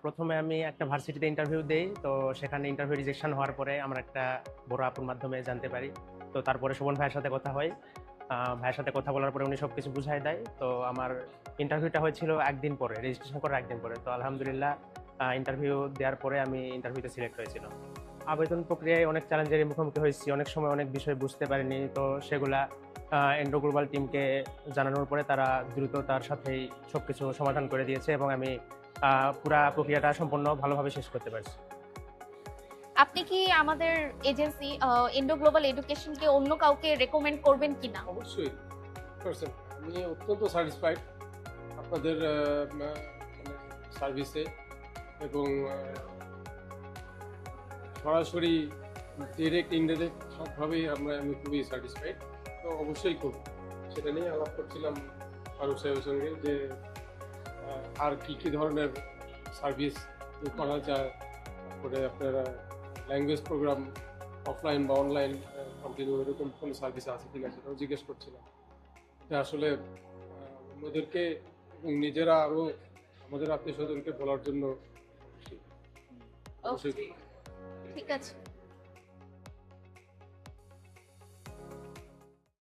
প্রথমে আমি একটা ভার্সিটিতে ইন্টারভিউ দেই। তো সেখানে ইন্টারভিউ রিজেকশন হওয়ার পরে আমার একটা বড় আপুর মাধ্যমে জানতে পারি। তো তারপরে শোভন ভাইয়ের সাথে কথা হয়। ভাইয়ের সাথে কথা বলার পরে উনি সবকিছু বুঝায় দেয়। তো আমার ইন্টারভিউটা হয়েছিল ১ দিন পরে, রেজিস্ট্রেশন করার ১ দিন পরে। তো আলহামদুলিল্লাহ ইন্টারভিউ দেওয়ার পরে আমি ইন্টারভিউতে সিলেক্ট হয়েছিলাম। আবেদন প্রক্রিয়ায় অনেক চ্যালেঞ্জের মুখোমুখি হয়েছি। অনেক সময় অনেক বিষয় বুঝতে পারিনি। তো সেগুলা এন্ড্রো গ্লোবাল টিমকে জানানোর পরে তারা দ্রুত তার সাথেই সবকিছু সমাধান করে দিয়েছে এবং আমি পুরা প্রক্রিয়াটা সম্পূর্ণ ভালোভাবে শেষ করতে পারছি। আপনি কি আমাদের এজেন্সি ইন্ডো গ্লোবাল এডুকেশনকে অন্য কাউকে রেকমেন্ড করবেন কিনা? অবশ্যই পারসেন। আমি অত্যন্ত স্যাটিসফাইড আপনাদের মানে সার্ভিসে এবং সরাসরি ডিরেক্ট ইনডাইরেক্ট সবভাবেই আমি খুবই স্যাটিসফাইড। তো অবশ্যই করব। সেটা নিয়ে আলাপ করছিলাম ফারুক সাহেবের সঙ্গে যে আর কি ধরনের সার্ভিস করা যায়, তারপরে আপনারা ল্যাঙ্গুয়েজ প্রোগ্রাম অফলাইন বা অনলাইন কন্টিনিউ এরকম কোনো সার্ভিস আছে কিনা সেটাও জিজ্ঞেস করছিলাম। এটা আসলে অন্যদেরকে এবং নিজেরা আরও আমাদের আত্মীয় স্বজনকে বলার জন্য অবশ্যই। ঠিক আছে।